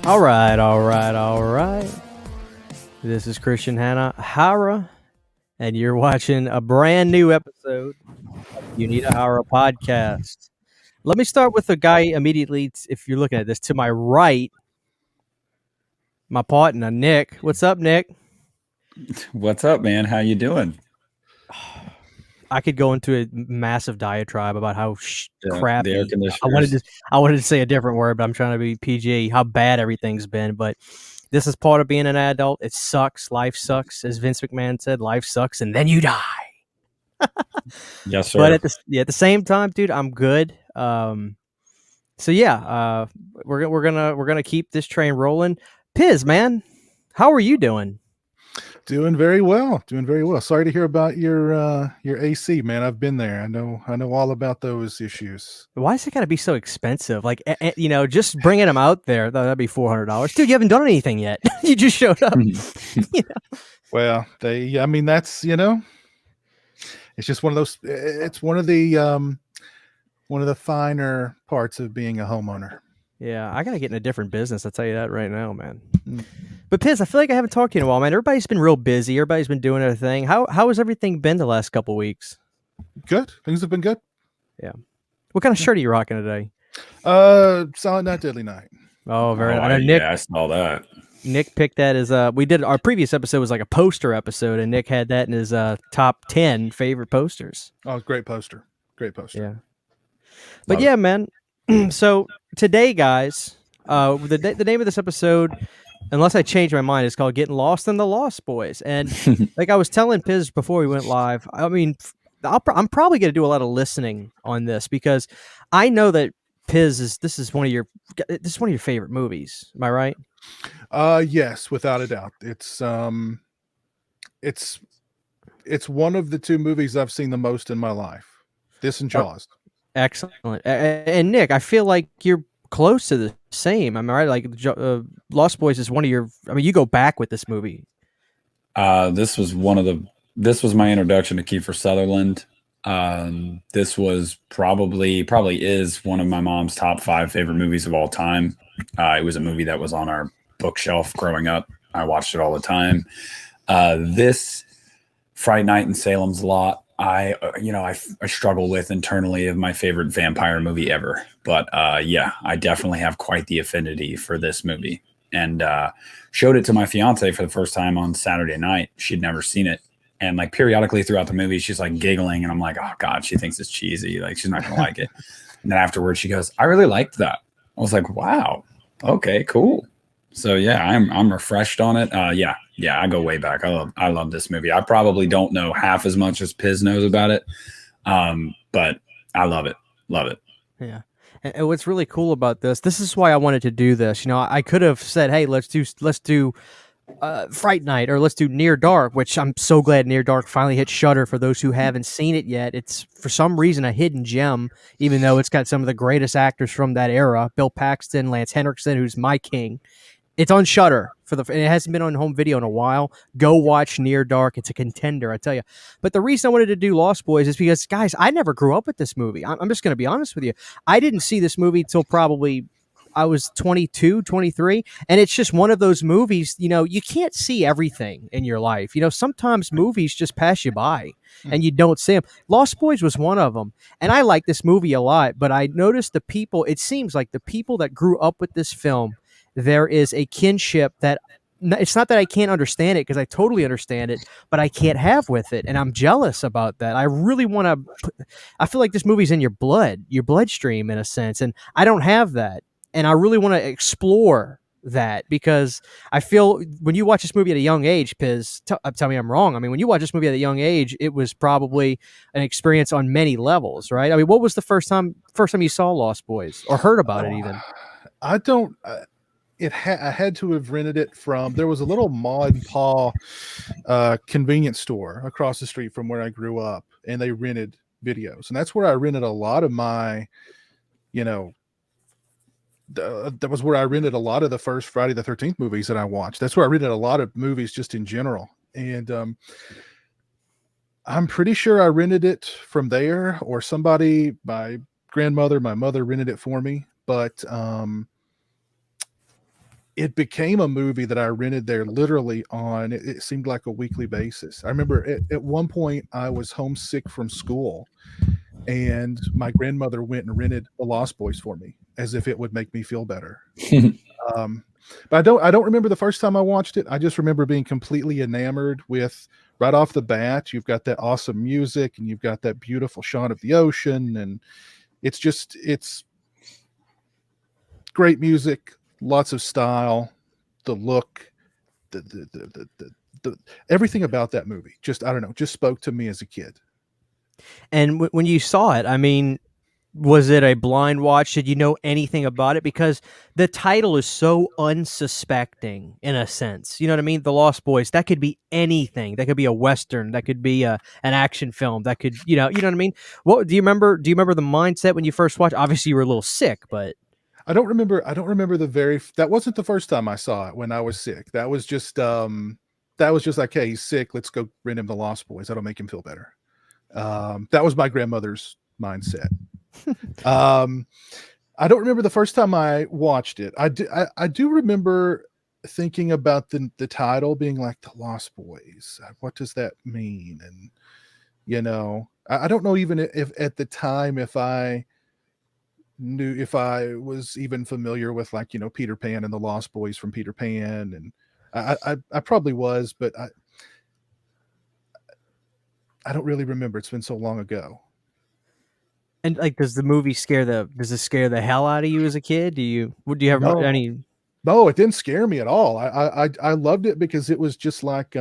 All right. This is Christian Hara, and you're watching a brand new episode of Uneeda Hara podcast. Let me start with the guy immediately. If you're looking at this to my right, my partner Nick. What's up, Nick? What's up, man? How you doing? I could go into a massive diatribe about how The air crappy. conditioners. I wanted to say a different word, but I'm trying to be PG. How bad everything's been, but this is part of being an adult. It sucks. Life sucks, as Vince McMahon said. Life sucks, and then you die. Yes, But sir. at the same time, dude, I'm good. So yeah, we're gonna keep this train rolling. Piz, man, how are you doing? Doing very well. Doing very well. Sorry to hear about your AC, man. I've been there. I know all about those issues. Why is it gotta be so expensive? Like, just bringing them out there, that'd be $400. Dude, you haven't done anything yet. You just showed up. Well, I mean, that's, it's just one of those, it's one of the finer parts of being a homeowner. Yeah, I gotta get in a different business. I'll tell you that right now, man. But Piz, I feel like I haven't talked to you in a while, man. Everybody's been real busy. Everybody's been doing their thing. How has everything been the last couple weeks? Good. Things have been good. Yeah. What kind of shirt are you rocking today? Silent Night, Deadly Night. Oh, very. I know yeah, Nick. I saw that. Nick picked that as we did our previous episode was like a poster episode, and Nick had that in his top 10 favorite posters. Oh, great poster. Great poster. Yeah. But yeah, man. So today, guys, the name of this episode, unless I change my mind, is called "Getting Lost in the Lost Boys." And like I was telling Piz before we went live, I mean, I'm probably going to do a lot of listening on this because I know that Piz this is one of your favorite movies. Am I right? Yes, without a doubt. It's one of the two movies I've seen the most in my life. This and Jaws. Excellent. And Nick, I feel like you're close to the same. Am I right? Like Lost Boys is one of your. I mean, you go back with this movie. This was my introduction to Kiefer Sutherland. This was probably is one of my mom's top 5 favorite movies of all time. It was a movie that was on our bookshelf growing up. I watched it all the time. This Fright Night in Salem's Lot, I struggle with internally of my favorite vampire movie ever. But yeah, I definitely have quite the affinity for this movie, and showed it to my fiance for the first time on Saturday night. She'd never seen it. And like periodically throughout the movie, she's like giggling, and I'm like, oh God, she thinks it's cheesy. Like she's not gonna like it. And then afterwards, she goes, I really liked that. I was like, wow, okay, cool. So yeah, I'm refreshed on it. Yeah, I go way back. I love this movie. I probably don't know half as much as Piz knows about it, but I love it. Love it. Yeah. And what's really cool about this is why I wanted to do this. I could have said, hey, let's do Fright Night, or let's do Near Dark, which I'm so glad Near Dark finally hit Shudder. For those who haven't seen it yet, it's for some reason a hidden gem, even though it's got some of the greatest actors from that era: Bill Paxton, Lance Henriksen, who's my king. It's on Shudder and it hasn't been on home video in a while. Go watch Near Dark; it's a contender, I tell you. But the reason I wanted to do Lost Boys is because, guys, I never grew up with this movie. I'm just going to be honest with you. I didn't see this movie till probably I was 22, 23. And it's just one of those movies, you can't see everything in your life. Sometimes movies just pass you by and you don't see them. Lost Boys was one of them. And I like this movie a lot, but I noticed it seems like the people that grew up with this film, there is a kinship that it's not that I can't understand it, because I totally understand it, but I can't have with it. And I'm jealous about that. I really want to, I feel like this movie's in your bloodstream in a sense. And I don't have that. And I really want to explore that, because I feel when you watch this movie at a young age, Piz, tell me I'm wrong. I mean, when you watch this movie at a young age, it was probably an experience on many levels, right? I mean, what was the first time you saw Lost Boys or heard about it even? I don't. I had to have rented it from. There was a little Ma and Pa convenience store across the street from where I grew up, and they rented videos, and that's where I rented a lot of my, that was where I rented a lot of the first Friday the 13th movies that I watched. That's where I rented a lot of movies just in general. And I'm pretty sure I rented it from there, or somebody, my grandmother, my mother rented it for me. But it became a movie that I rented there literally on, it seemed like a weekly basis. I remember at one point I was homesick from school, and my grandmother went and rented The Lost Boys for me as if it would make me feel better. Um, but I don't remember the first time I watched it. I just remember being completely enamored with right off the bat. You've got that awesome music, and you've got that beautiful shot of the ocean, and it's great music, lots of style, the look, the everything about that movie. Just I don't know, just spoke to me as a kid. And when you saw it, I mean, was it a blind watch? Did you know anything about it? Because the title is so unsuspecting in a sense. You know what I mean? The Lost Boys. That could be anything. That could be a western. That could be an action film. That could, you know what I mean? What do you remember? Do you remember the mindset when you first watched? Obviously, you were a little sick, but I don't remember that wasn't the first time I saw it when I was sick. That was just like, hey, he's sick. Let's go rent him The Lost Boys. That'll make him feel better. That was my grandmother's mindset. Um, I don't remember the first time I watched it. I do remember thinking about the title being like The Lost Boys. What does that mean? And I don't know even if at the time if I was even familiar with, like, Peter Pan and the Lost Boys from Peter Pan, and I probably was, but I don't really remember. It's been so long ago. and like, does it scare the hell out of you as a kid? Do you have No, any? no, it didn't scare me at all. I loved it because it was just like,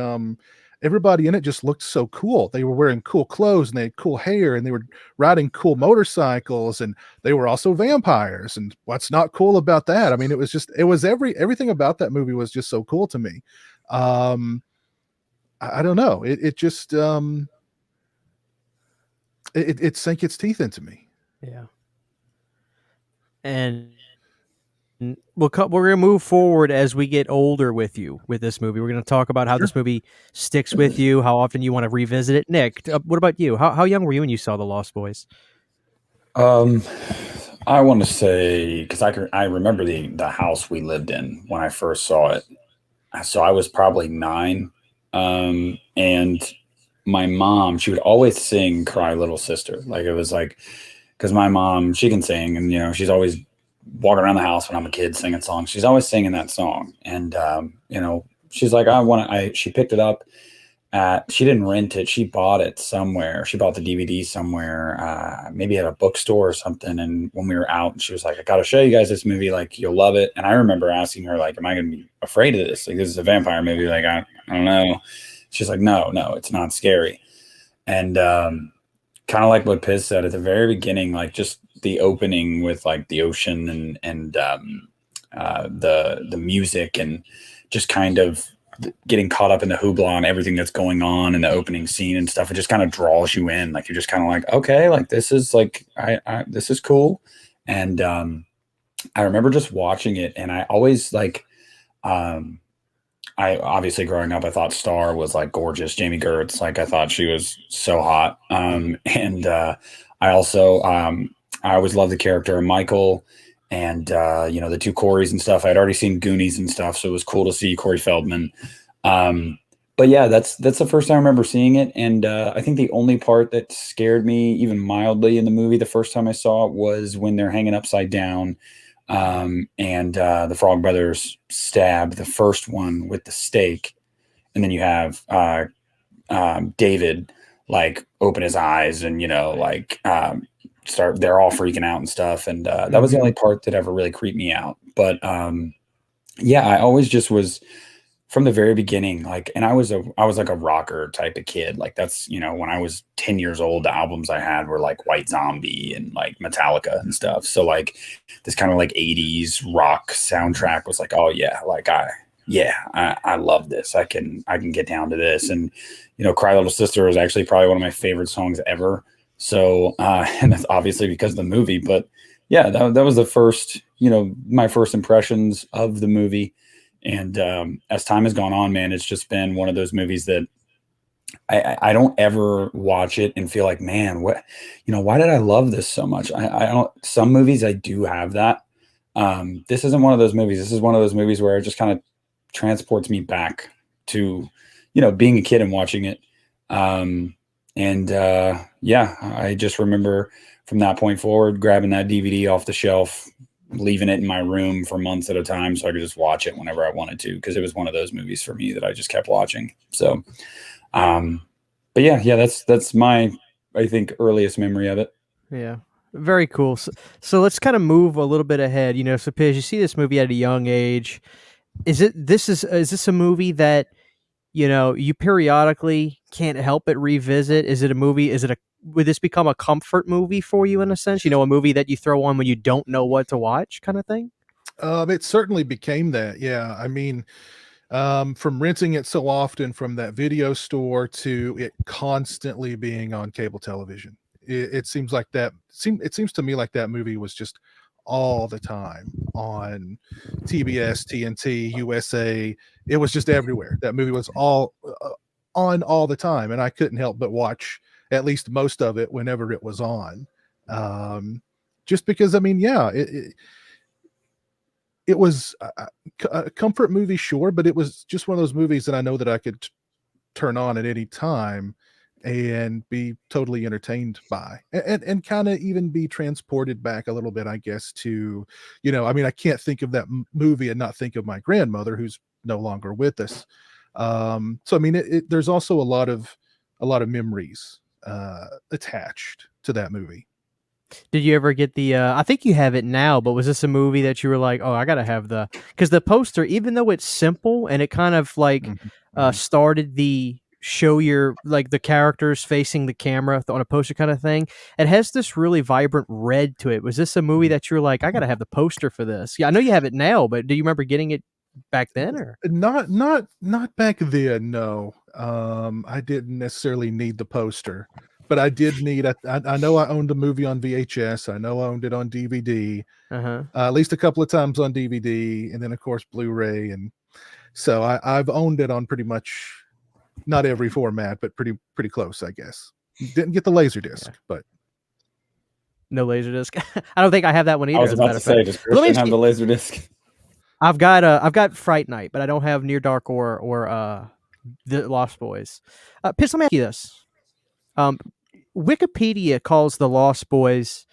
everybody in it just looked so cool. They were wearing cool clothes, and they had cool hair, and they were riding cool motorcycles, and they were also vampires. And what's not cool about that? I mean, everything about that movie was just so cool to me. I don't know. It just it sank its teeth into me. Yeah. And we're gonna move forward as we get older with you with this movie. We're gonna talk about how Sure. this movie sticks with you, how often you want to revisit it. Nick, what about you? How young were you when you saw The Lost Boys? Um, I want to say because I remember the house we lived in when I first saw it. So I was probably 9, and my mom, she would always sing "Cry Little Sister." Like, it was like, because my mom, she can sing, and she's always walking around the house when I'm a kid singing songs. She's always singing that song, and she's like, she picked it up. She didn't rent it. She bought it somewhere. She bought the DVD somewhere, maybe at a bookstore or something. And when we were out, she was like, I got to show you guys this movie. Like, you'll love it. And I remember asking her, like, am I going to be afraid of this? Like, this is a vampire movie. Like, I don't know. She's like, no, it's not scary. And kind of like what Piz said at the very beginning, like, just the opening with, like, the ocean and the music, and just kind of getting caught up in the hoopla and everything that's going on in the opening scene and stuff. It just kind of draws you in. Like, you're just kind of like, okay, like, this is like, this is cool. And I remember just watching it, and I always like, I obviously growing up, I thought Star was like gorgeous. Jamie Gertz, like, I thought she was so hot. And I also, I always loved the character of Michael, and the two Corys and stuff. I'd already seen Goonies and stuff, so it was cool to see Corey Feldman. But yeah, that's the first time I remember seeing it, and I think the only part that scared me even mildly in the movie the first time I saw it was when they're hanging upside down, and the Frog Brothers stab the first one with the stake, and then you have David, like, open his eyes, and they're all freaking out and stuff, and that was the only part that ever really creeped me out. But yeah, I always just was, from the very beginning, like, and I was like a rocker type of kid. Like, that's, when I was 10 years old, the albums I had were like White Zombie and like Metallica and stuff. So, like, this kind of like 80s rock soundtrack was like, oh yeah, like, I love this. I can get down to this. And Cry Little Sister is actually probably one of my favorite songs ever. So and that's obviously because of the movie. But yeah, that was the first, my first impressions of the movie. And as time has gone on, man, it's just been one of those movies that I don't ever watch it and feel like, man, why did I love this so much? I don't. Some movies I do have that, This isn't one of those movies. This is one of those movies where it just kind of transports me back to, being a kid and watching it. Yeah, I just remember from that point forward, grabbing that DVD off the shelf, leaving it in my room for months at a time so I could just watch it whenever I wanted to, because it was one of those movies for me that I just kept watching. So, but yeah, that's my, I think, earliest memory of it. Yeah. Very cool. So let's kind of move a little bit ahead. So Piz, you see this movie at a young age. Is this a movie that you periodically can't help but revisit? Is it a movie? Would this become a comfort movie for you in a sense? A movie that you throw on when you don't know what to watch, kind of thing. It certainly became that. Yeah, I mean, from renting it so often from that video store to it constantly being on cable television. It seems like it seems to me like that movie was just all the time on TBS, TNT, USA. It was just everywhere. That movie was all on all the time, and I couldn't help but watch at least most of it whenever it was on. Just because, I mean, yeah, it was a comfort movie, sure, but it was just one of those movies that I know that I could turn on at any time and be totally entertained by, and kind of even be transported back a little bit, I guess, to, I mean, I can't think of that movie and not think of my grandmother, who's no longer with us. So I mean, there's also a lot of memories attached to that movie. Did you ever get the? I think you have it now, but was this a movie that you were like, "Oh, I gotta have because the poster, even though it's simple and it kind of like started the show your like the characters facing the camera on a poster kind of thing, it has this really vibrant red to it. Was this a movie that you were like, "I gotta have the poster for this"? Yeah, I know you have it now, but do you remember getting it back then or Not back then, no. I didn't necessarily need the poster, but I did need I know I owned the movie on VHS. I know I owned it on DVD, uh-huh. at least a couple of times on DVD, and then of course Blu-ray. And so I've owned it on pretty much not every format, but pretty close, I guess. Didn't get the laser disc, but No Laserdisc. I don't think I have that one either. I was as a about matter to of fact. say, does Christian have the laser disc? I've got Fright Night, but I don't have Near Dark or the Lost Boys. Piss, let me ask you this. Wikipedia calls The Lost Boys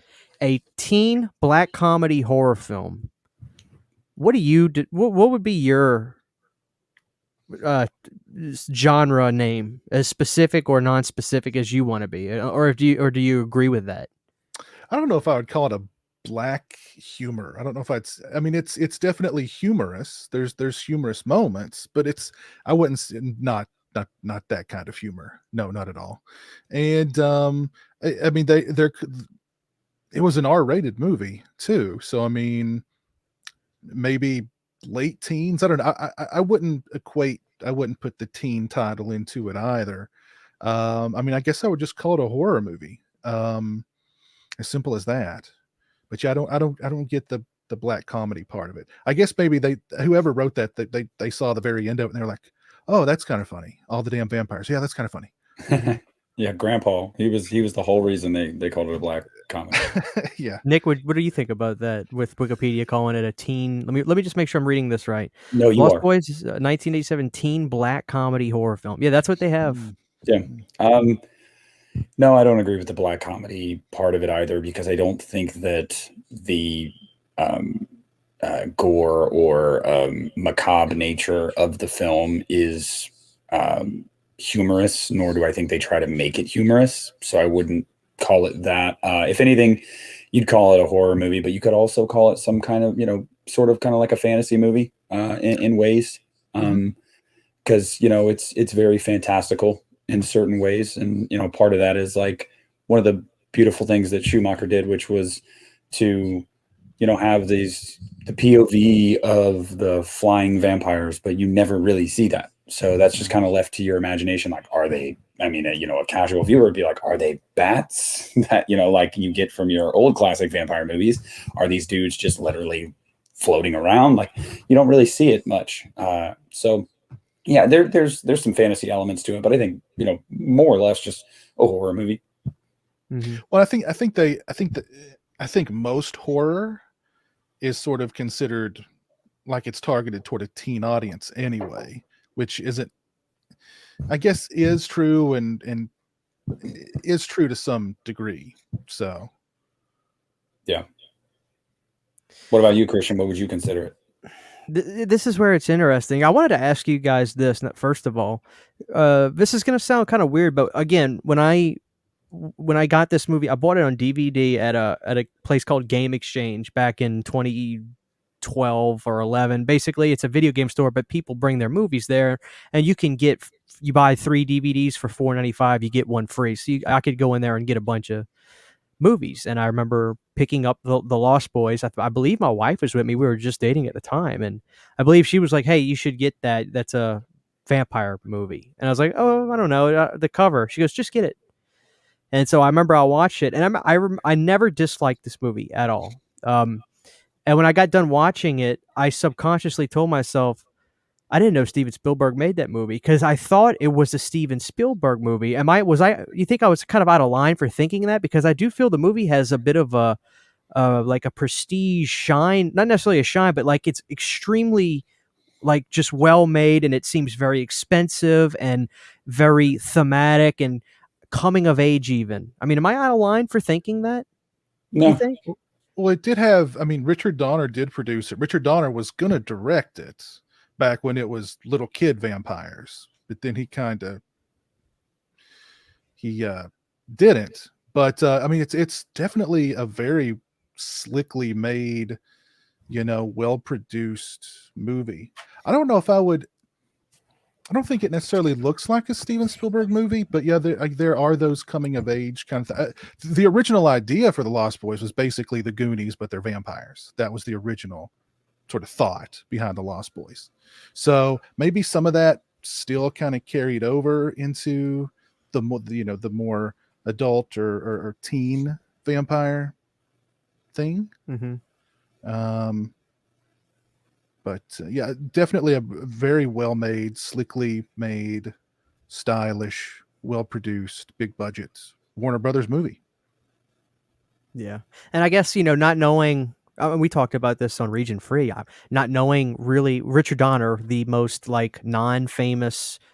a teen black comedy horror film. What do you do? What would be your genre name, as specific or non-specific as you want to be, or do you agree with that? I don't know if I would call it a black humor. I don't know if I mean, it's definitely humorous. There's humorous moments, but I wouldn't not that kind of humor. No, not at all. And I mean, it was an R-rated movie too. So I mean, maybe late teens. I don't know. I wouldn't put the teen title into it either. I mean, I guess I would just call it a horror movie. As simple as that. But yeah, I don't get the black comedy part of it. I guess maybe whoever wrote that, they saw the very end of it and they're like, oh, that's kind of funny. All the damn vampires. Yeah, that's kind of funny. Yeah, Grandpa. He was the whole reason they called it a black comedy. Yeah. Nick, what do you think about that with Wikipedia calling it a teen? Let me just make sure I'm reading this right. No, you Lost are. Boys is a 1987 teen black comedy horror film. Yeah, that's what they have. Yeah. No, I don't agree with the black comedy part of it either, because I don't think that the gore or macabre nature of the film is humorous, nor do I think they try to make it humorous. So I wouldn't call it that. If anything, you'd call it a horror movie, but you could also call it some kind of, sort of kind of like a fantasy movie in ways. Because, it's very fantastical in certain ways. And, part of that is like one of the beautiful things that Schumacher did, which was to, have the POV of the flying vampires, but you never really see that. So that's just kind of left to your imagination. Like, are they, I mean, a casual viewer would be like, are they bats that, like you get from your old classic vampire movies? Are these dudes just literally floating around? Like, you don't really see it much. So yeah, there's some fantasy elements to it, but I think, more or less just a horror movie. Well, I think most horror is sort of considered like it's targeted toward a teen audience anyway, which isn't, I guess, is true and is true to some degree. So Yeah. What about you, Christian? What would you consider it? This is where it's interesting. I wanted to ask you guys this first of all. This is going to sound kind of weird, but again, when I got this movie, I bought it on DVD at a place called Game Exchange back in 2012 or 11. Basically, it's a video game store, but people bring their movies there, and you buy 3 DVDs for $4.95, you get one free. So I could go in there and get a bunch of movies. And I remember picking up the Lost Boys. I believe my wife was with me. We were just dating at the time, and I believe she was like, "Hey, you should get that. That's a vampire movie." And I was like, "Oh, I don't know the cover." She goes, "Just get it." And so I remember I watched it, and I never disliked this movie at all. And when I got done watching it, I subconsciously told myself, I didn't know Steven Spielberg made that movie because I thought it was a Steven Spielberg movie. You think I was kind of out of line for thinking that? Because I do feel the movie has a bit of a like a prestige shine, not necessarily a shine, but like it's extremely like just well made, and it seems very expensive and very thematic and coming of age even. I mean, am I out of line for thinking that? You No. think? well, it did have, I mean, Richard Donner did produce it. Richard Donner was going to direct it back when it was little kid vampires, but then he didn't. But I mean, it's definitely a very slickly made, well produced movie. I don't know if I don't think it necessarily looks like a Steven Spielberg movie, but yeah, there are those coming of age kind of the original idea for the Lost Boys was basically the Goonies, but they're vampires. That was the original sort of thought behind the Lost Boys. So maybe some of that still kind of carried over into the the more adult or teen vampire thing. Mm-hmm. But yeah, definitely a very well made, slickly made, stylish, well produced, big budget Warner Brothers movie. Yeah. And I guess, not knowing, we talked about this on Region Free, not knowing really Richard Donner, the most like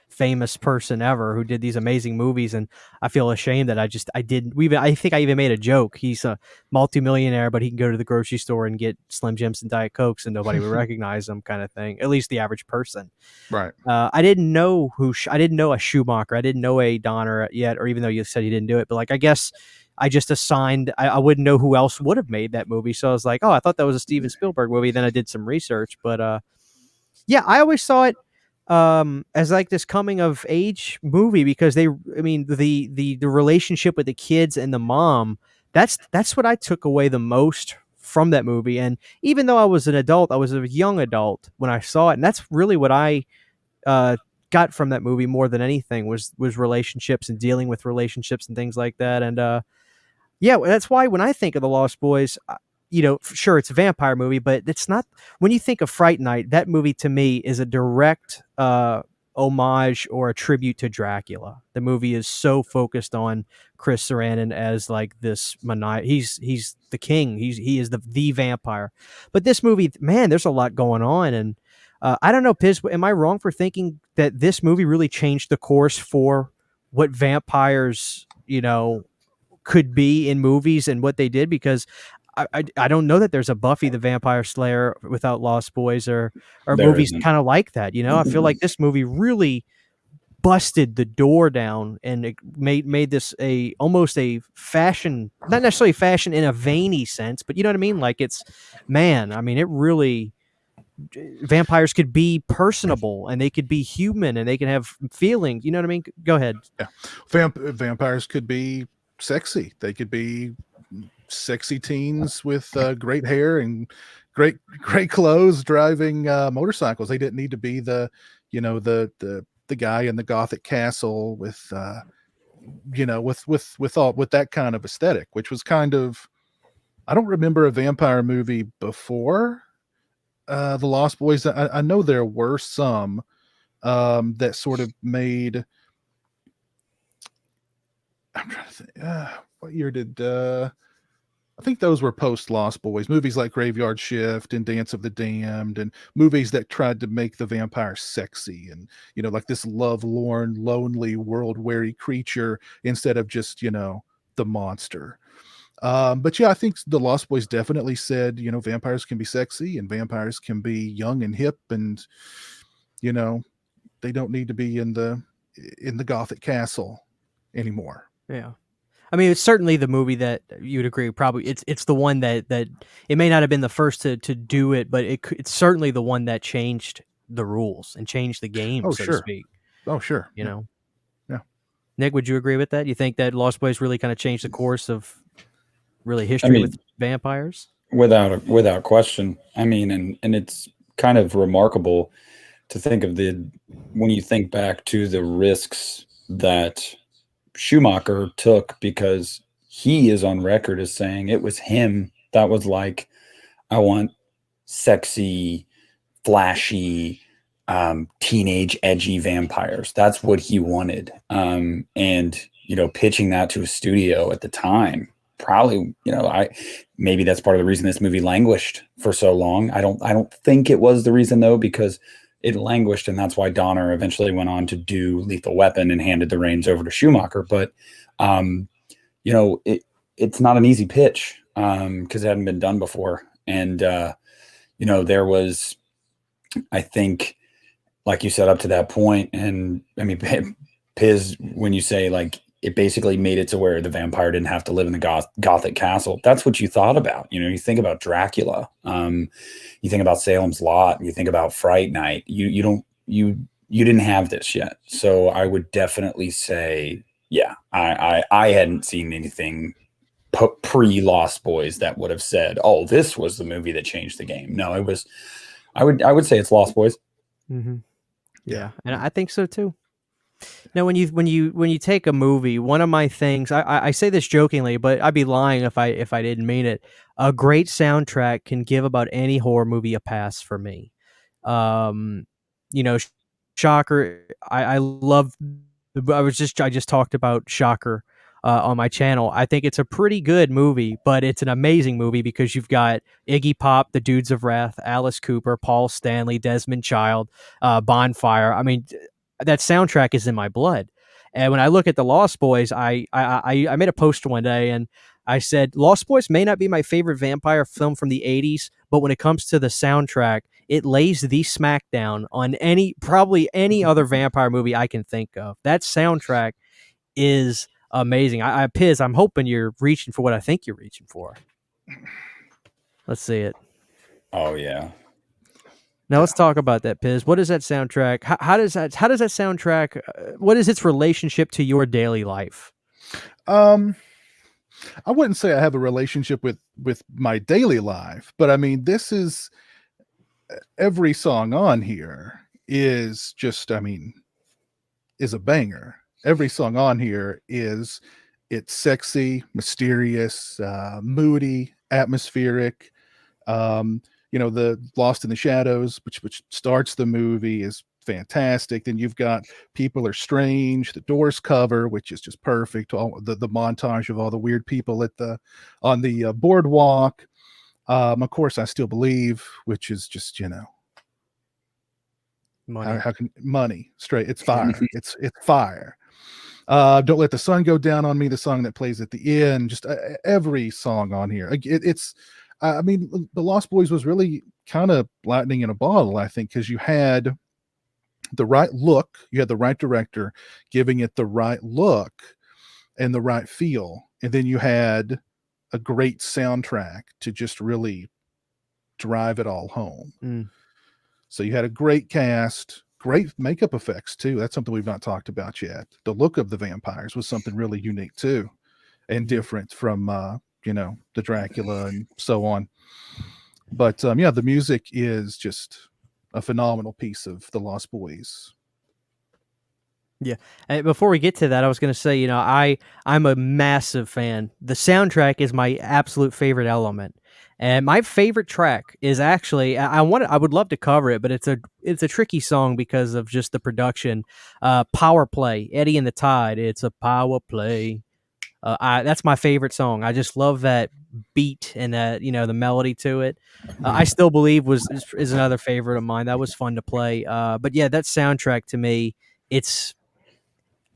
famous person ever who did these amazing movies. And I feel ashamed that I didn't, I think I even made a joke. He's a multimillionaire, but he can go to the grocery store and get Slim Jims and Diet Cokes and nobody would recognize him kind of thing. At least the average person. Right. I didn't know I didn't know a Schumacher. I didn't know a Donner yet, or even though you said he didn't do it, but like, I guess I just assigned, I wouldn't know who else would have made that movie. So I was like, oh, I thought that was a Steven Spielberg movie. Then I did some research, but yeah, I always saw it as like this coming of age movie because the relationship with the kids and the mom, that's what I took away the most from that movie. And even though I was an adult, I was a young adult when I saw it, and that's really what I got from that movie more than anything was relationships and dealing with relationships and things like that. And yeah, that's why when I think of the Lost Boys, sure, it's a vampire movie, but it's not. When you think of Fright Night, that movie to me is a direct homage or a tribute to Dracula. The movie is so focused on Chris Sarandon as like this he's the king. He is the vampire. But this movie, man, there's a lot going on, and I don't know, Piz, am I wrong for thinking that this movie really changed the course for what vampires, could be in movies and what they did? Because I don't know that there's a Buffy the Vampire Slayer without Lost Boys or There movies isn't. kind of like that. I feel like this movie really busted the door down and it made this almost a fashion, not necessarily fashion in a veiny sense, but you know what I mean? Like it really, vampires could be personable and they could be human and they can have feelings. You know what I mean? Go ahead. Yeah. Vampires could be sexy. They could be sexy teens with great hair and great clothes driving motorcycles. They didn't need to be the guy in the gothic castle with with that kind of aesthetic, which was kind of, I don't remember a vampire movie before the Lost Boys. I know there were some that sort of made, I'm trying to think, what year did I think those were post Lost Boys movies like Graveyard Shift and Dance of the Damned, and movies that tried to make the vampire sexy and like this lovelorn, lonely, world weary creature instead of just the monster. But yeah, I think the Lost Boys definitely said vampires can be sexy and vampires can be young and hip, and they don't need to be in the Gothic castle anymore. Yeah. I mean, it's certainly the movie that you'd agree. Probably, it's the one that it may not have been the first to do it, but it's certainly the one that changed the rules and changed the game, Oh, so to sure. speak. Oh, sure. You know. Yeah. Nick, would you agree with that? You think that Lost Boys really kind of changed the course of really history I mean, with vampires? without question. I mean, and it's kind of remarkable to think of when you think back to the risks that Schumacher took, because he is on record as saying it was him that was like, I want sexy, flashy, teenage, edgy vampires. That's what he wanted. And pitching that to a studio at the time, probably, maybe that's part of the reason this movie languished for so long. I don't think it was the reason though, because it languished, and that's why Donner eventually went on to do Lethal Weapon and handed the reins over to Schumacher. But it's not an easy pitch because it hadn't been done before. And there was, I think, like you said, up to that point, and I mean, Piz, when you say like it basically made it to where the vampire didn't have to live in the Gothic castle, that's what you thought about. You think about Dracula, you think about Salem's Lot, you think about Fright Night. You didn't have this yet. So I would definitely say, yeah, I hadn't seen anything pre Lost Boys that would have said, oh, this was the movie that changed the game. No, it was. I would say it's Lost Boys. Mm-hmm. Yeah, and I think so too. Now, when you take a movie, one of my things, I say this jokingly, but I'd be lying if I didn't mean it. A great soundtrack can give about any horror movie a pass for me. Shocker. I love. I just talked about Shocker on my channel. I think it's a pretty good movie, but it's an amazing movie because you've got Iggy Pop, the Dudes of Wrath, Alice Cooper, Paul Stanley, Desmond Child, Bonfire. I mean, that soundtrack is in my blood. And when I look at the Lost Boys, I made a post one day and I said, Lost Boys may not be my favorite vampire film from the 80s, but when it comes to the soundtrack, it lays the smackdown on probably any other vampire movie I can think of. That soundtrack is amazing. Piz, I'm hoping you're reaching for what I think you're reaching for. Let's see it. Oh yeah. Now let's talk about that, Piz. What is that soundtrack? How does that soundtrack? What is its relationship to your daily life? I wouldn't say I have a relationship with my daily life, but I mean, this is every song on here is just, is a banger. Every song on here it's sexy, mysterious, moody, atmospheric. The Lost in the Shadows, which starts the movie, is fantastic. Then you've got People Are Strange, the Doors cover, which is just perfect. All the montage of all the weird people on the boardwalk. Of course, I Still Believe, which is just money. How can money straight? It's fire. it's fire. Don't Let the Sun Go Down on Me, the song that plays at the end. Just every song on here. It's. The Lost Boys was really kind of lightning in a bottle, I think, because you had the right look, you had the right director giving it the right look and the right feel, and then you had a great soundtrack to just really drive it all home. So you had a great cast, great makeup effects too. That's something we've not talked about yet. The look of the vampires was something really unique too, and different from the Dracula and so on. But the music is just a phenomenal piece of the Lost Boys. Yeah. And before we get to that, I was going to say, I'm a massive fan. The soundtrack is my absolute favorite element. And my favorite track is actually, I would love to cover it, but it's a tricky song because of just the production. Power Play, Eddie and the Tide. It's a power play. That's my favorite song. I just love that beat and that the melody to it. I Still Believe is another favorite of mine. That was fun to play. But yeah, that soundtrack to me, it's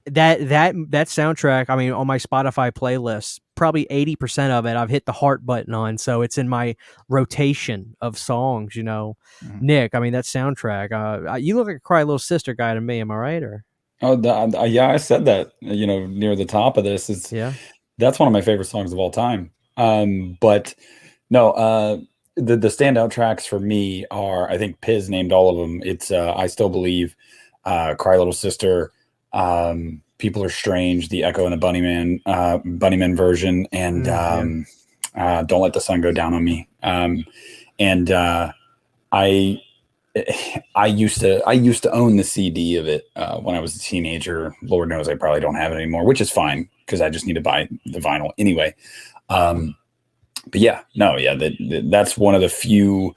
that soundtrack. I mean, on my Spotify playlist, probably 80% of it I've hit the heart button on, so it's in my rotation of songs. Mhm. Nick, I mean that soundtrack. You look like a Cry Little Sister guy to me. Am I right? Or Oh, yeah, I said that, near the top of this. yeah, That's one of my favorite songs of all time. But no, the standout tracks for me are, I think Piz named all of them. It's I Still Believe, Cry Little Sister, People Are Strange, the Echo and the Bunnyman version, and Don't Let the Sun Go Down on Me. And I I used to own the CD of it when I was a teenager. Lord knows I probably don't have it anymore, which is fine because I just need to buy the vinyl anyway. But yeah, no, yeah, that's one of the few.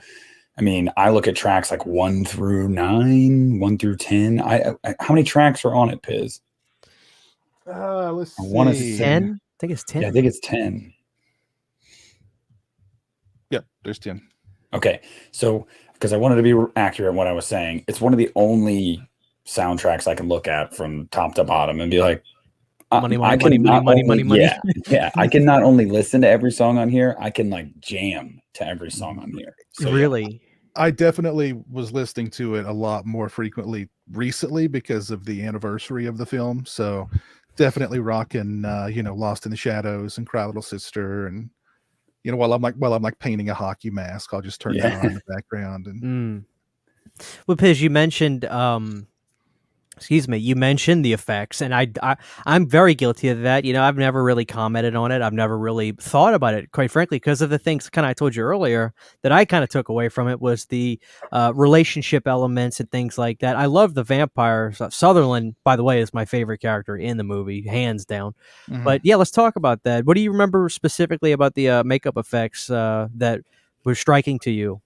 I mean, I look at tracks like 1 through 9, 1 through 10. How many tracks are on it, Piz? Let's I want to see. say, 10. I think it's 10. yeah, I think it's 10. Yep, there's 10. Okay, so because I wanted to be accurate in what I was saying, it's one of the only soundtracks I can look at from top to bottom and be like, Money, money, I money, can money, not money, only, money, money. yeah, I can not only listen to every song on here, I can like jam to every song on here. So yeah. Really? I definitely was listening to it a lot more frequently recently because of the anniversary of the film. So definitely rocking, Lost in the Shadows and Cry Little Sister, and while I'm like painting a hockey mask, I'll just turn that on in the background. And Well, Piz, you mentioned excuse me, you mentioned the effects, and I'm very guilty of that. I've never really commented on it. I've never really thought about it, quite frankly, because of the things kind of I told you earlier that I kind of took away from it was the relationship elements and things like that. I love the vampires. Sutherland, by the way, is my favorite character in the movie, hands down. But yeah, let's talk about that. What do you remember specifically about the makeup effects that were striking to you?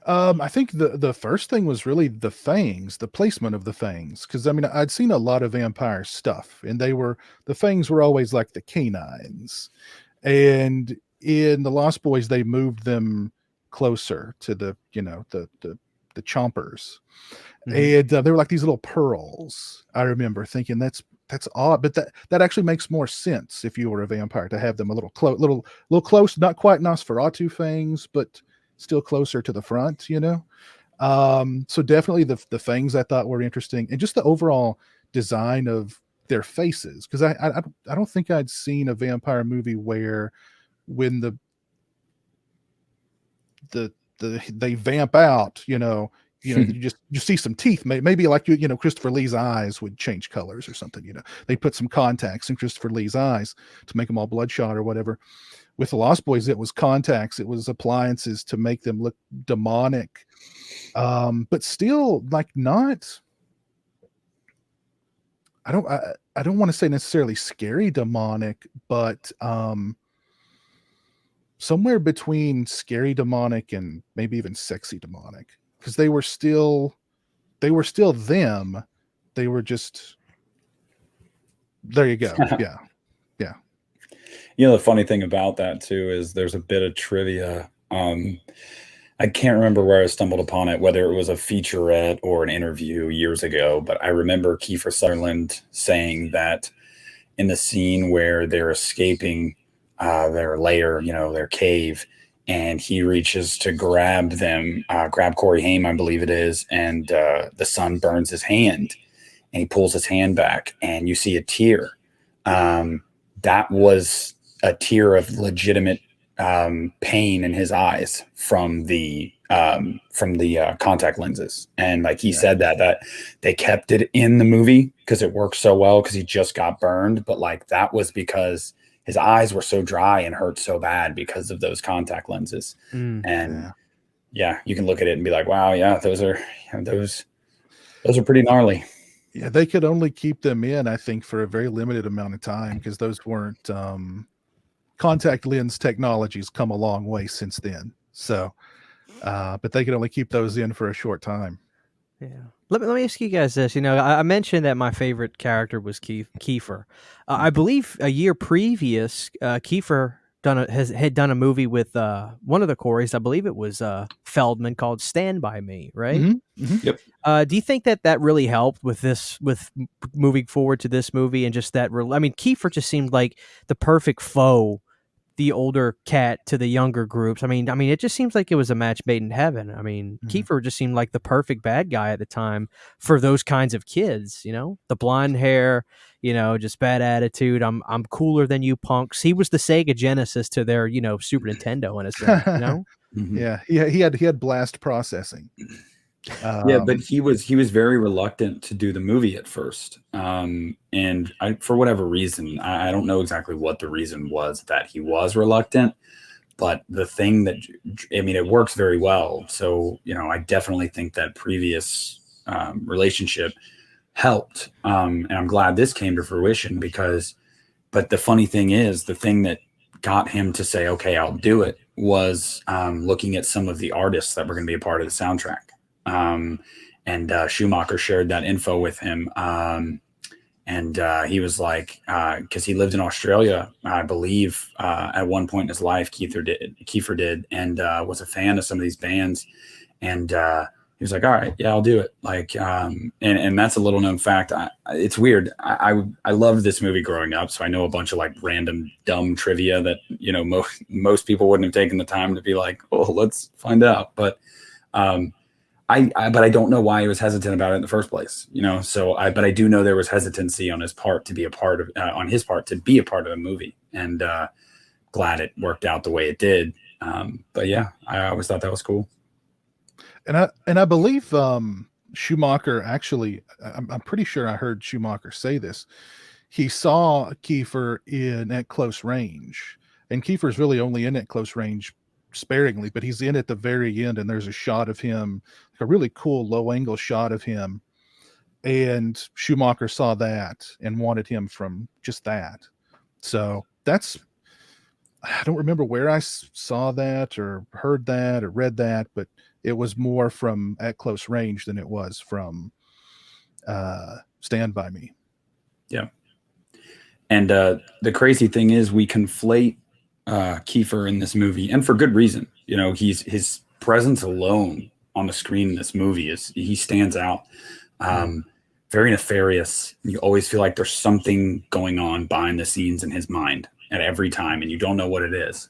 I think the first thing was really the fangs, the placement of the fangs, because I mean I'd seen a lot of vampire stuff, and the fangs were always like the canines, and in the Lost Boys they moved them closer to the chompers, and they were like these little pearls. I remember thinking that's odd, but that actually makes more sense if you were a vampire to have them a little close, not quite Nosferatu fangs, but still closer to the front. So definitely the fangs I thought were interesting, and just the overall design of their faces, because I don't think I'd seen a vampire movie where when they vamp out, you see some teeth. Maybe like Christopher Lee's eyes would change colors or something. They put some contacts in Christopher Lee's eyes to make them all bloodshot or whatever. With the Lost Boys, it was contacts, it was appliances to make them look demonic, but still like not. I don't want to say necessarily scary demonic, but somewhere between scary demonic and maybe even sexy demonic, because they were still them. They were just there. You go. Yeah. The funny thing about that too is there's a bit of trivia. I can't remember where I stumbled upon it, whether it was a featurette or an interview years ago, but I remember Kiefer Sutherland saying that in the scene where they're escaping their lair, their cave, and he reaches to grab them, grab Corey Haim, I believe it is, and the sun burns his hand, and he pulls his hand back, and you see a tear. That was a tear of legitimate pain in his eyes from the contact lenses, and like he said that they kept it in the movie because it worked so well because he just got burned, but like that was because his eyes were so dry and hurt so bad because of those contact lenses. And yeah, you can look at it and be like, wow, yeah, those are pretty gnarly. Yeah, they could only keep them in, I think, for a very limited amount of time, because those weren't contact lens technologies come a long way since then. So, but they could only keep those in for a short time. Yeah. Let me ask you guys this. You know, I mentioned that my favorite character was Kiefer. I believe a year previous, Kiefer had done a movie with one of the Corys. I believe it was Feldman, called Stand By Me, right? Yep. Do you think that really helped with this, moving forward to this movie, and just that? I mean, Kiefer just seemed like the perfect foe, the older cat to the younger groups. I mean, it just seems like it was a match made in heaven. I mean, Kiefer just seemed like the perfect bad guy at the time for those kinds of kids. You know, the blonde hair, just bad attitude. I'm cooler than you punks. He was the Sega Genesis to their, Super Nintendo in a sense. You know. Yeah, he had blast processing. Yeah, but he was very reluctant to do the movie at first, and for whatever reason, I don't know exactly what the reason was that he was reluctant. But the thing that, I mean, it works very well. So I definitely think that previous relationship helped, and I'm glad this came to fruition because. But the funny thing is, the thing that got him to say, "Okay, I'll do it," was looking at some of the artists that were going to be a part of the soundtrack. And Schumacher shared that info with him. And he was like, because he lived in Australia, I believe, at one point in his life, Kiefer did, and was a fan of some of these bands. And he was like, all right, yeah, I'll do it. Like, and that's a little known fact. It's weird. I loved this movie growing up, so I know a bunch of like random dumb trivia that most people wouldn't have taken the time to be like, oh, let's find out. But but I don't know why he was hesitant about it in the first place, but I do know there was hesitancy on his part to be a part of the movie, and glad it worked out the way it did. But yeah, I always thought that was cool. And I believe Schumacher actually, I'm pretty sure I heard Schumacher say this. He saw Kiefer at close range, and Kiefer's really only in at close range sparingly, but he's in at the very end, and there's a shot of him, like a really cool low angle shot of him, and Schumacher saw that and wanted him from just that. So I don't remember where I saw that or heard that or read that, but it was more from at close range than it was from Stand By Me. Yeah. And the crazy thing is we conflate Kiefer in this movie, and for good reason. His presence alone on the screen in this movie he stands out. Very nefarious. You always feel like there's something going on behind the scenes in his mind at every time, and you don't know what it is.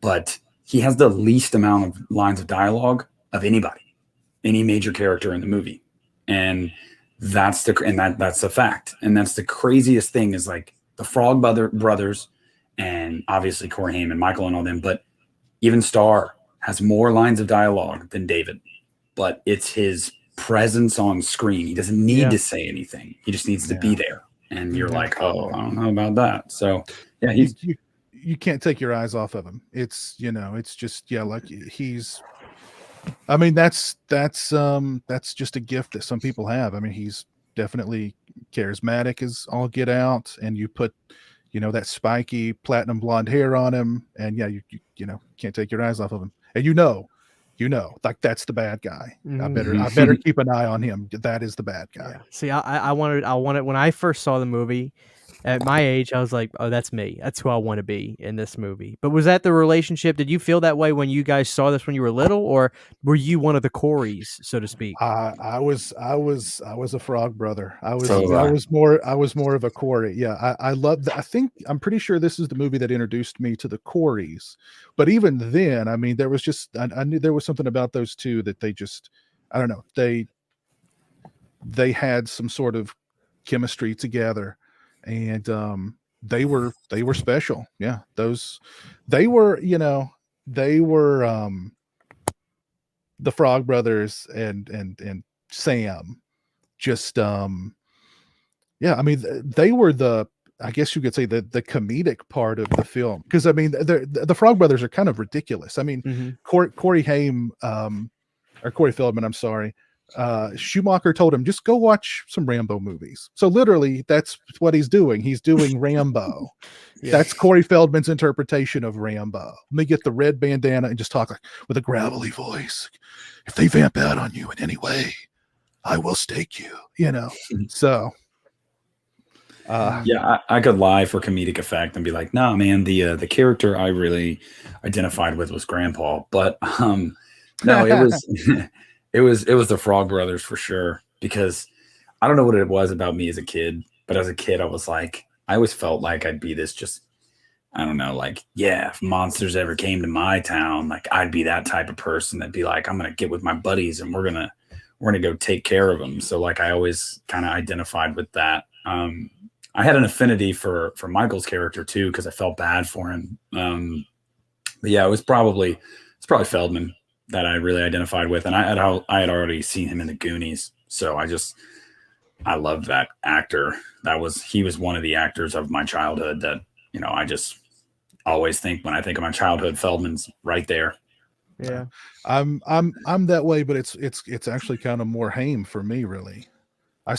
But he has the least amount of lines of dialogue of any major character in the movie, and that's the fact. And that's the craziest thing is like the Frog brothers, and obviously Corey Haim and Michael and all them, but even Starr has more lines of dialogue than David, but it's his presence on screen. He doesn't need to say anything. He just needs to be there. And you're like, oh, I don't know about that. So yeah, you can't take your eyes off of him. It's, it's just, like he's, I mean, that's just a gift that some people have. I mean, he's definitely charismatic as all get out, and you put, that spiky platinum blonde hair on him, and you can't take your eyes off of him. And like that's the bad guy. I better keep an eye on him. That is the bad guy. Yeah. See, I wanted when I first saw the movie. At my age, I was like, oh, that's me. That's who I want to be in this movie. But was that the relationship? Did you feel that way when you guys saw this when you were little, or were you one of the Corys, so to speak? I was a Frog brother. I was more of a Quarry. Yeah. I love that. I'm pretty sure this is the movie that introduced me to the Corys. But even then, I mean, there was just, I knew there was something about those two that they just, I don't know. They had some sort of chemistry together. And they were special. Yeah, they were the Frog brothers and Sam. Just I mean, they were I guess you could say the comedic part of the film, because I mean the Frog brothers are kind of ridiculous. I mean, Corey Haim or Corey Feldman, I'm sorry. Schumacher told him, just go watch some Rambo movies. So literally that's what he's doing. He's doing Rambo. That's Corey Feldman's interpretation of Rambo. Let me get the red bandana and just talk like with a gravelly voice. If they vamp out on you in any way, I will stake you, you know. So Yeah, I could lie for comedic effect and be like, "No, man, the character I really identified with was Grandpa." But no, it was it was the Frog Brothers for sure. Because I don't know what it was about me as a kid, but as a kid, I was like, I always felt like I'd be this just, I don't know, like, yeah, if monsters ever came to my town, like I'd be that type of person that'd be like, I'm gonna get with my buddies and we're gonna go take care of them. So like I always kind of identified with that. I had an affinity for Michael's character too because I felt bad for him. But yeah, it's probably Feldman that I really identified with, and I had already seen him in the Goonies, so I loved that actor. He was one of the actors of my childhood that I just always think when I think of my childhood, Feldman's right there. Yeah. I'm that way, but it's actually kind of more Haim for me, really. I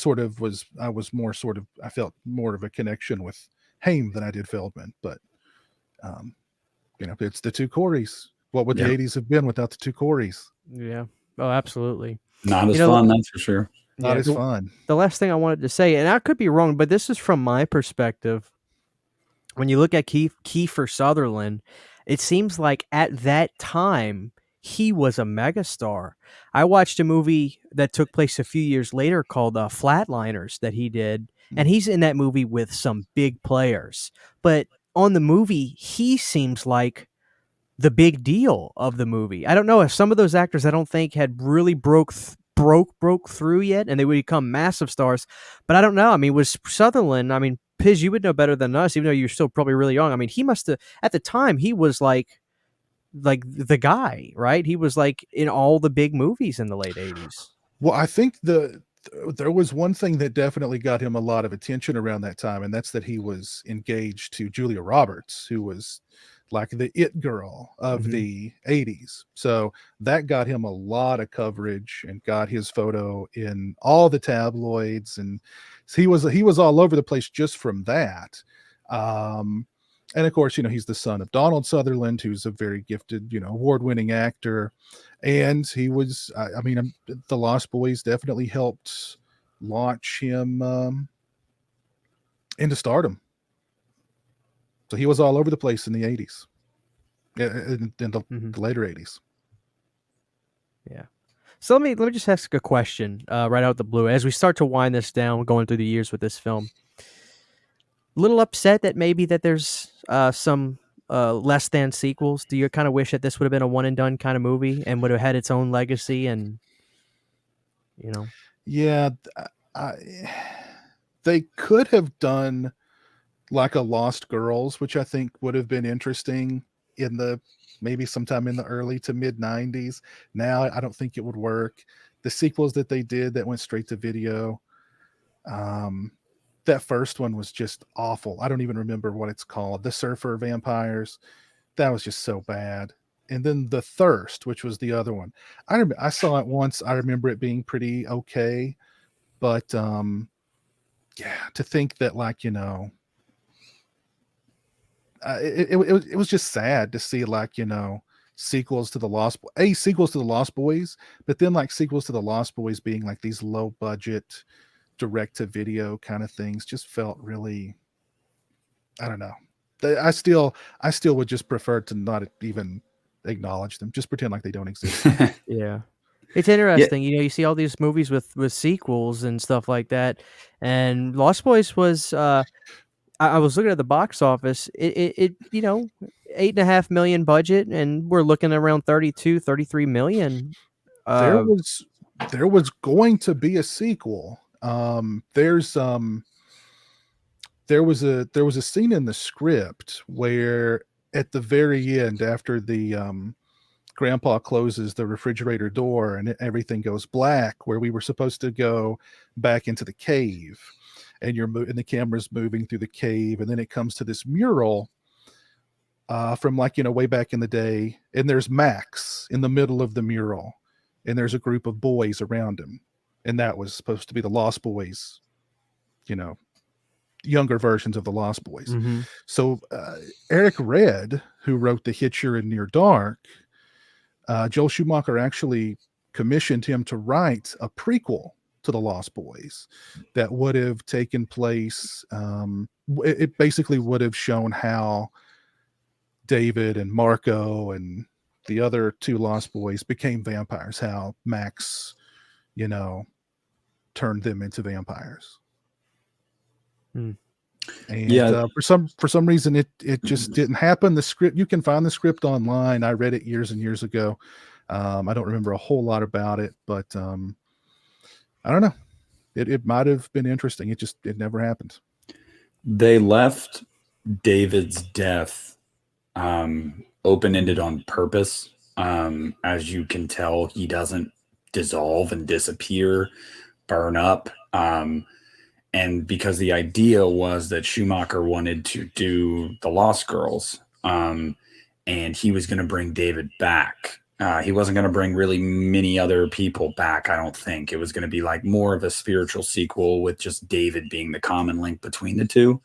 was more sort of, I felt more of a connection with Haim than I did Feldman, but um, it's the two Corys. What would the Yeah, 80s have been without the two Corys? Yeah. Oh, absolutely. not You as know, fun, that's for sure. Not yeah. as fun. The last thing I wanted to say, and I could be wrong, but this is from my perspective. When you look at Kiefer Sutherland, it seems like at that time he was a megastar. I watched a movie that took place a few years later called Flatliners that he did, and he's in that movie with some big players. But on the movie, he seems like the big deal of the movie. I don't know if some of those actors I don't think had really broke through yet, and they would become massive stars. But I don't know. I mean, was Sutherland? I mean, Piz, you would know better than us, even though you're still probably really young. I mean, he must have at the time he was like the guy, right? He was like in all the big movies in the late '80s. Well, I think there was one thing that definitely got him a lot of attention around that time, and that's that he was engaged to Julia Roberts, who was like the it girl of Mhm. the 80s. So that got him a lot of coverage and got his photo in all the tabloids, and he was all over the place just from that. Um, and of course, he's the son of Donald Sutherland, who's a very gifted, award-winning actor. And he was, I mean, the Lost Boys definitely helped launch him into stardom. So he was all over the place in the 80s, in the Mhm. later 80s. Yeah. So let me just ask a question right out the blue as we start to wind this down, going through the years with this film. Little upset that maybe that there's some less than sequels. Do you kind of wish that this would have been a one and done kind of movie and would have had its own legacy and you know? Yeah, I, they could have done like a Lost Girls, which I think would have been interesting in the maybe sometime in the early to mid 90s. Now I don't think it would work. The sequels that they did that went straight to video, um, that first one was just awful. I don't even remember what it's called. The Surfer Vampires. That was just so bad. And then The Thirst, which was the other one. I saw it once. I remember it being pretty okay, but yeah, to think that it was just sad to see sequels to the sequels to the Lost Boys, but then like sequels to the Lost Boys being like these low budget direct to video kind of things just felt really, I don't know. I still would just prefer to not even acknowledge them. Just pretend like they don't exist. Yeah. It's Yeah, interesting, you see all these movies with sequels and stuff like that, and Lost Boys was, I was looking at the box office, it 8.5 million budget, and we're looking around 32-33 million. There Uh, was there was going to be a sequel. There was a scene in the script where at the very end, after the grandpa closes the refrigerator door and everything goes black, where we were supposed to go back into the cave, and and the camera's moving through the cave, and then it comes to this mural from way back in the day, and there's Max in the middle of the mural, and there's a group of boys around him, and that was supposed to be the Lost Boys, you know, younger versions of the Lost Boys. mhm. So Eric Red, who wrote The Hitcher and Near Dark, Joel Schumacher actually commissioned him to write a prequel to the Lost Boys that would have taken place. It basically would have shown how David and Marco and the other two Lost Boys became vampires, how Max, turned them into vampires. Hmm. And Yeah. for some reason it just didn't happen. The script, you can find the script online. I read it years and years ago. I don't remember a whole lot about it, but I don't know. It might have been interesting. It never happened. They left David's death open-ended on purpose. As you can tell, he doesn't dissolve and disappear, burn up. And because the idea was that Schumacher wanted to do The Lost Girls, and he was going to bring David back. He wasn't going to bring really many other people back, I don't think. It was going to be like more of a spiritual sequel with just David being the common link between the two.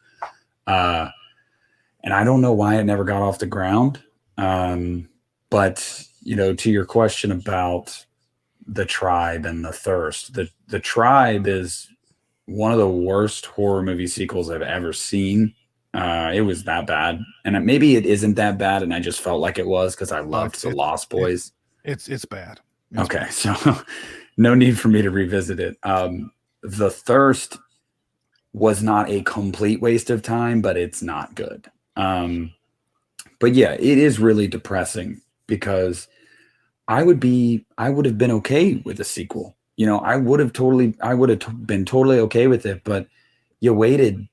And I don't know why it never got off the ground. But, to your question about the Tribe and the Thirst, the Tribe is one of the worst horror movie sequels I've ever seen. It was that bad, and maybe it isn't that bad, and I just felt like it was because I loved the Lost Boys. It's bad. Okay, bad. So no need for me to revisit it. The Thirst was not a complete waste of time, but it's not good. But yeah, it is really depressing because I would have been okay with a sequel. I would have been totally okay with it, but you waited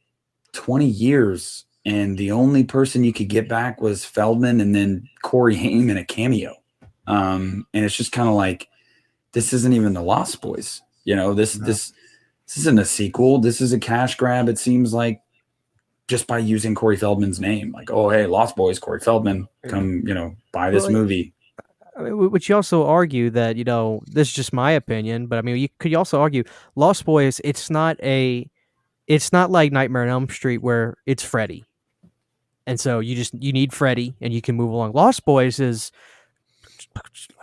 20 years and the only person you could get back was Feldman and then Corey Haim in a cameo. And it's just kind of like, this isn't even the Lost Boys. This isn't a sequel. This is a cash grab. It seems like just by using Corey Feldman's name, like, oh, hey, Lost Boys, Corey Feldman, come, buy this movie. I mean, would you also argue that, this is just my opinion, but I mean, you also argue Lost Boys, it's not like Nightmare on Elm Street where it's Freddy. And so you need Freddy and you can move along. Lost Boys is,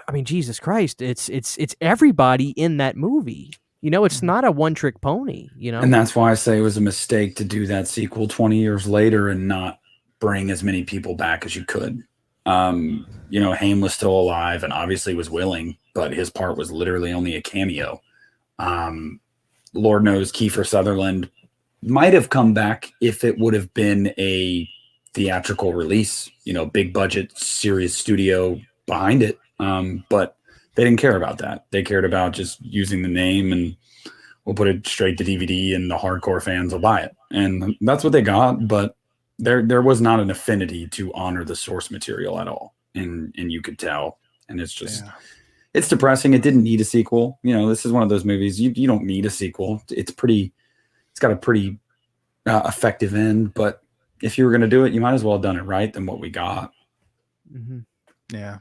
I mean, Jesus Christ, it's everybody in that movie. It's not a one-trick pony, And that's why I say it was a mistake to do that sequel 20 years later and not bring as many people back as you could. Haim was still alive and obviously was willing, but his part was literally only a cameo. Lord knows Kiefer Sutherland might have come back if it would have been a theatrical release, big budget, serious studio behind it. But they didn't care about that. They cared about just using the name and we'll put it straight to DVD and the hardcore fans will buy it. And that's what they got. But there was not an affinity to honor the source material at all. And you could tell. And it's just, It's depressing. It didn't need a sequel. This is one of those movies. You don't need a sequel. It's got a pretty effective end. But if you were going to do it, you might as well have done it right than what we got. Mm-hmm. Yeah.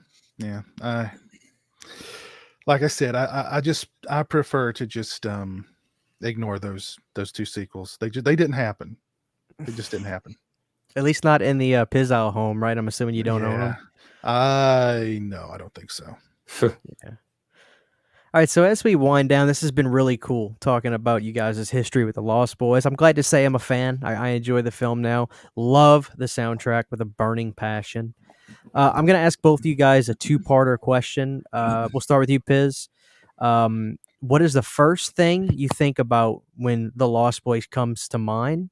Like I said, I prefer to just ignore those two sequels. They didn't happen. They just didn't happen. At least not in the Pizowell home, right? I'm assuming you don't own them. No, I don't think so. Yeah. All right, so as we wind down, this has been really cool talking about you guys' history with the Lost Boys. I'm glad to say I'm a fan. I enjoy the film now. Love the soundtrack with a burning passion. I'm going to ask both of you guys a two-parter question. We'll start with you, Piz. What is the first thing you think about when the Lost Boys comes to mind?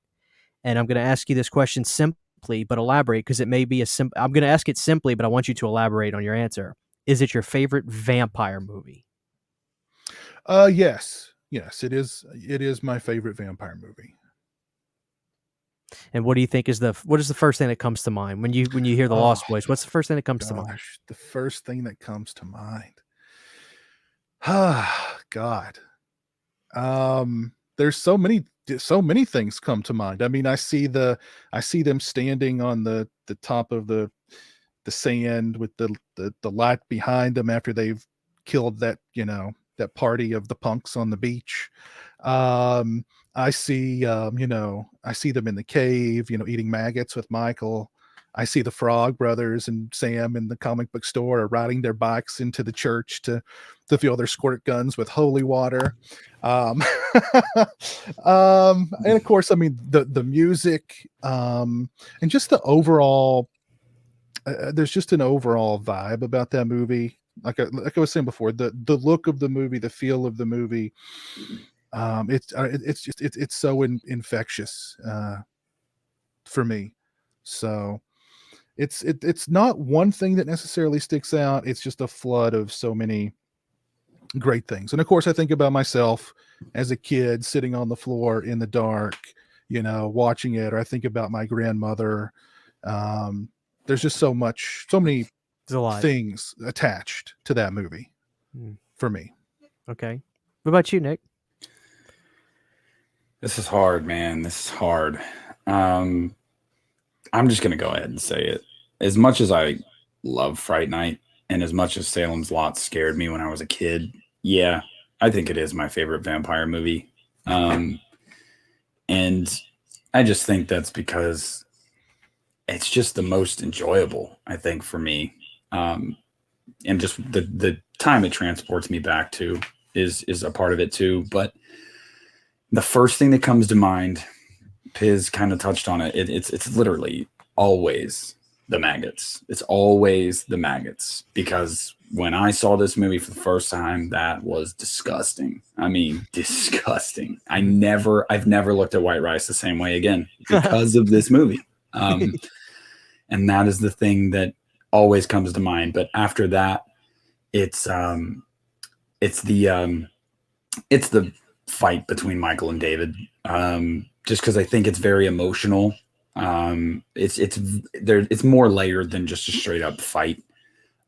And I'm going to ask you this question simply, but elaborate, because it may be I'm going to ask it simply, but I want you to elaborate on your answer. Is it your favorite vampire movie? Yes, it is. It is my favorite vampire movie. And what do you think is the first thing that comes to mind when you hear the Lost Boys? What's the first thing that comes to mind? The first thing that comes to mind. Ah, God. There's so many things come to mind. I mean, I see them standing on the top of the sand with the light behind them after they've killed that party of the punks on the beach. I see them in the cave, eating maggots with Michael. I see the Frog Brothers and Sam in the comic book store are riding their bikes into the church to fill their squirt guns with holy water. Um, and of course, I mean the music, and just the overall. There's just an overall vibe about that movie. Like I was saying before, the look of the movie, the feel of the movie, it's so infectious for me. So it's not one thing that necessarily sticks out. It's just a flood of so many great things. And of course, I think about myself as a kid sitting on the floor in the dark, watching it, or I think about my grandmother. There's just so many There's a lot. things attached to that movie for me. Okay. What about you, Nick? This is hard, man. This is hard. I'm just going to go ahead and say it. As much as I love Fright Night and as much as Salem's Lot scared me when I was a kid, yeah, I think it is my favorite vampire movie. And I just think that's because it's just the most enjoyable, I think, for me. And just the time it transports me back to is a part of it too. But the first thing that comes to mind, Piz kind of touched on it. It's literally always the maggots. It's always the maggots, because when I saw this movie for the first time, that was disgusting. I mean, disgusting. I've never looked at white rice the same way again because of this movie. And that is the thing that always comes to mind. But after that, it's the fight between Michael and David. Just because I think it's very emotional. It's more layered than just a straight up fight.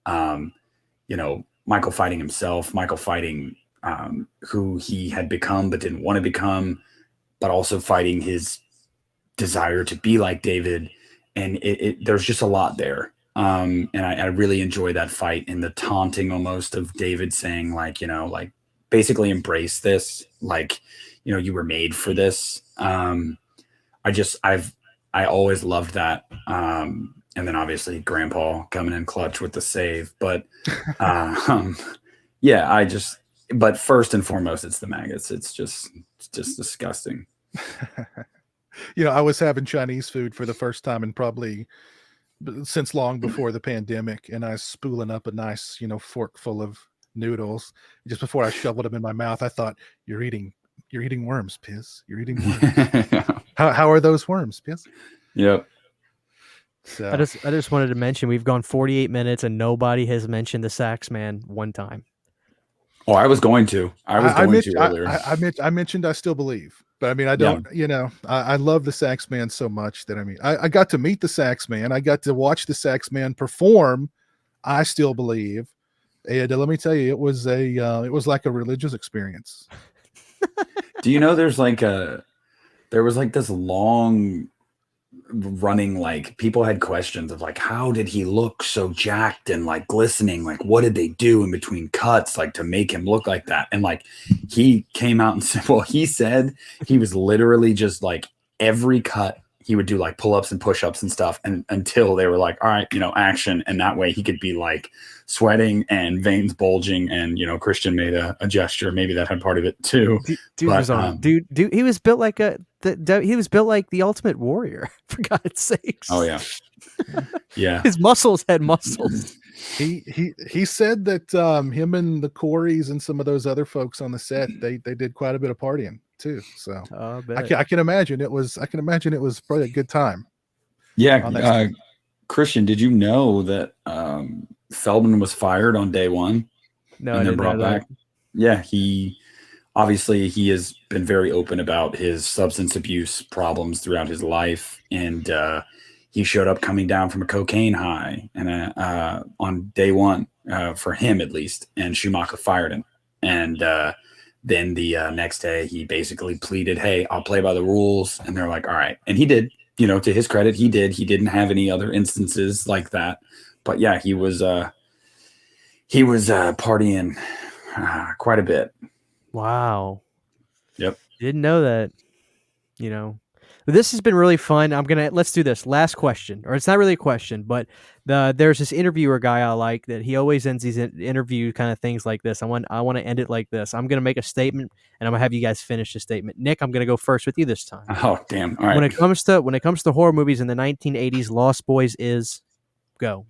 Michael fighting himself, Michael fighting who he had become but didn't want to become, but also fighting his desire to be like David. And there's just a lot there. And I really enjoy that fight and the taunting almost of David saying like basically embrace this. Like, you were made for this. I always loved that. And then obviously Grandpa coming in clutch with the save, but but first and foremost, it's the maggots. It's just disgusting. I was having Chinese food for the first time in probably since long before the pandemic, and I was spooling up a nice, fork full of noodles. Just before I shoveled them in my mouth, I thought, you're eating worms, Piz. You're eating worms. How are those worms, Piz? Yep. So I just wanted to mention we've gone 48 minutes and nobody has mentioned the Sax Man one time. Oh, I was going to. I mentioned I Still Believe, but I mean, I don't. I love the Sax Man so much that I got to meet the Sax Man. I got to watch the Sax Man perform I Still Believe, and let me tell you, it was like a religious experience. Do you know there was like this long running, like, people had questions of like, how did he look so jacked and like glistening? Like, what did they do in between cuts like to make him look like that? And like, he came out and said, well, he said he was literally just like every cut he would do like pull-ups and push-ups and stuff, and until they were like, all right, action. And that way he could be like sweating and veins bulging. And Christian made a gesture, maybe that had part of it too. Dude was on. Dude, he was built like he was built like the Ultimate Warrior, for God's sakes. Oh yeah. Yeah. His muscles had muscles. He said that him and the Quarries and some of those other folks on the set, they did quite a bit of partying too. So I can imagine it was probably a good time. Yeah. Christian, did you know that Feldman was fired on day one? No, and I then didn't brought know back? that. Yeah, he has been very open about his substance abuse problems throughout his life, and he showed up coming down from a cocaine high, and on day one, for him at least, and Schumacher fired him. And then the next day, he basically pleaded, "Hey, I'll play by the rules," and they're like, "All right," and he did. To his credit, he did. He didn't have any other instances like that, but yeah, he was partying quite a bit. Wow. Yep. Didn't know that. But this has been really fun. Let's do this last question, or it's not really a question, but there's this interviewer guy I like that he always ends these interview kind of things like this. I want to end it like this. I'm gonna make a statement, and I'm gonna have you guys finish the statement. Nick, I'm gonna go first with you this time. Oh, damn. All When right. it comes to horror movies in the 1980s, Lost Boys is go.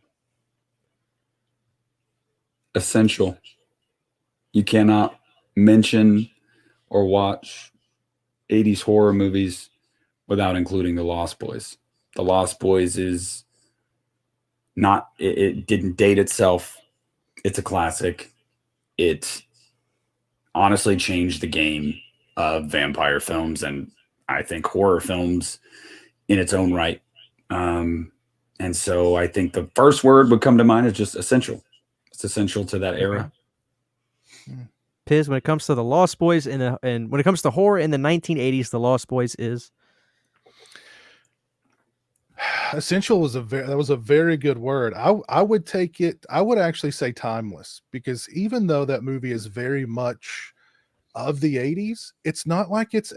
Essential. You cannot mention or watch 80s horror movies without including The Lost Boys. The Lost Boys is not, it didn't date itself. It's a classic. It honestly changed the game of vampire films and I think horror films in its own right. And so I think the first word would come to mind is just essential. It's essential to that era. Piz, when it comes to the Lost Boys and when it comes to horror in the 1980s, the Lost Boys is essential. Was that was a very good word. I would take it. I would actually say timeless, because even though that movie is very much of the 80s, it's not like it's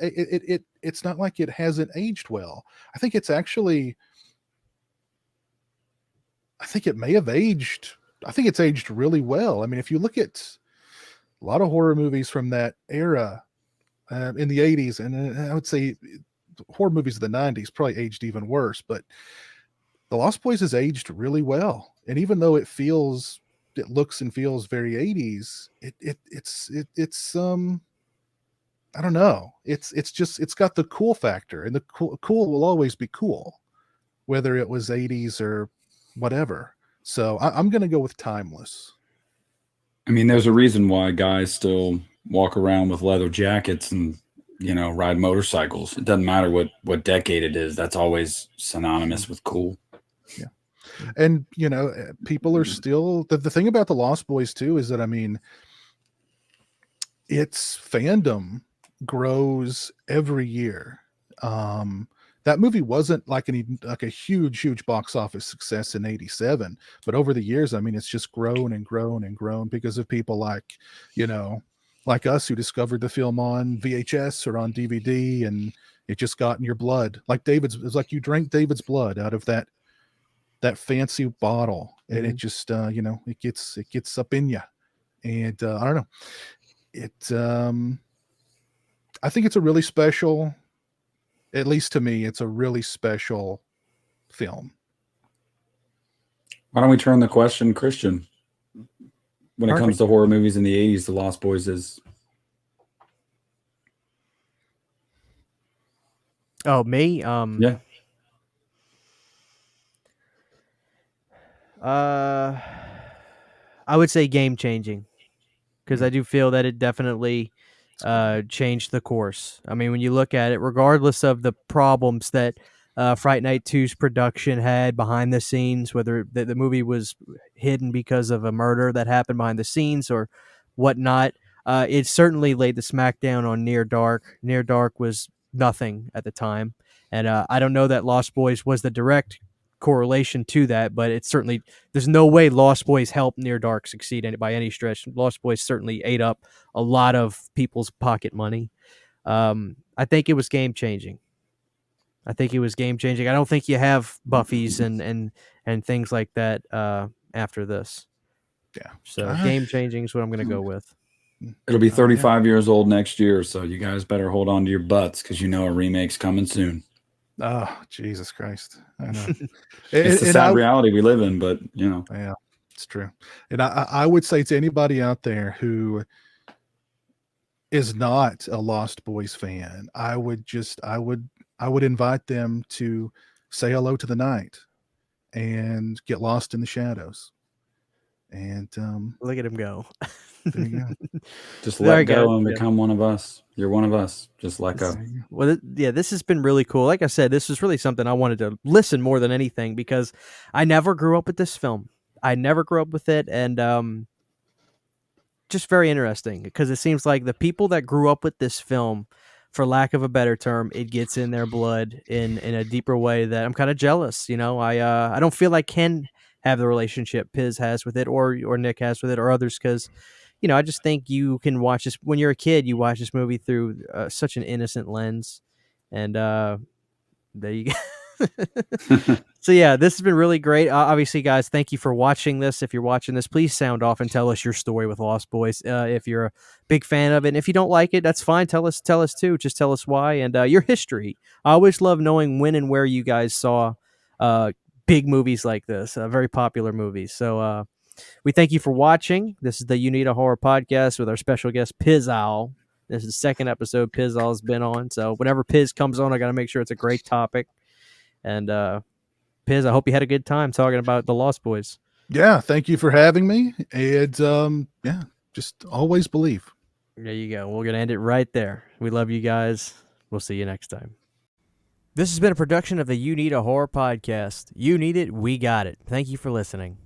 not like it hasn't aged well. I think it's actually, I think it may have aged. I think it's aged really well. I mean, if you look at a lot of horror movies from that era in the 80s, and I would say horror movies of the 90s probably aged even worse, but The Lost Boys has aged really well. And even though it looks and feels very 80s, it's I don't know. It's got the cool factor, and the cool will always be cool, whether it was 80s or whatever. So I'm going to go with timeless. I mean, there's a reason why guys still walk around with leather jackets and, ride motorcycles. It doesn't matter what decade it is. That's always synonymous with cool. Yeah. And, people are still, the thing about The Lost Boys too, is that, I mean, its fandom grows every year. That movie wasn't like a huge box office success in 87, but over the years, I mean, it's just grown and grown and grown because of people like us who discovered the film on VHS or on DVD, and it just got in your blood. It's like you drank David's blood out of that fancy bottle, and it just it gets up in you. And I don't know. I think it's a really special, at least to me, it's a really special film. Why don't we turn the question Christian? When it Perfect. comes to horror movies in the 80s, The Lost Boys is. Oh, me? Yeah. I would say game changing, because I do feel that it definitely changed the course. I mean, when you look at it, regardless of the problems that Fright Night 2's production had behind the scenes, whether the movie was hidden because of a murder that happened behind the scenes or whatnot, it certainly laid the smackdown on Near Dark. Near Dark was nothing at the time. And I don't know that Lost Boys was the direct correlation to that, but it's certainly, there's no way Lost Boys helped Near Dark succeed by any stretch. Lost Boys certainly ate up a lot of people's pocket money. I think it was game changing. I don't think you have Buffy's and things like that after this. Yeah. So game changing is what I'm going to go with. It'll be 35 years old next year, so you guys better hold on to your butts because a remake's coming soon. Oh, Jesus Christ. I know. It's the sad reality we live in, but, Yeah, it's true. And I would say to anybody out there who is not a Lost Boys fan, I would invite them to say hello to the night and get lost in the shadows. And look at him go. There you go. Just let go and become one of us. You're one of us. Just let go. Well, this has been really cool. Like I said, this was really something I wanted to listen more than anything, because I never grew up with this film. I never grew up with it, and just very interesting, because it seems like the people that grew up with this film, for lack of a better term, it gets in their blood in a deeper way that I'm kind of jealous. I don't feel I can have the relationship Piz has with it, or Nick has with it, or others, because I just think you can watch this when you're a kid. You watch this movie through such an innocent lens, and There you go. So yeah, this has been really great. Obviously, guys, thank you for watching this. If you're watching this, please sound off and tell us your story with Lost Boys. If you're a big fan of it, and if you don't like it, that's fine. Tell us too. Just tell us why and your history. I always love knowing when and where you guys saw big movies like this, very popular movies. So we thank you for watching. This is the Uneeda Horror Podcast with our special guest Pizowell. This is the second episode Pizowell's been on. So whenever Piz comes on, I got to make sure it's a great topic. And Piz, I hope you had a good time talking about the Lost Boys. Yeah, thank you for having me. And yeah, just always believe. There you go. We're going to end it right there. We love you guys. We'll see you next time. This has been a production of the You Need a Horror Podcast. You need it, we got it. Thank you for listening.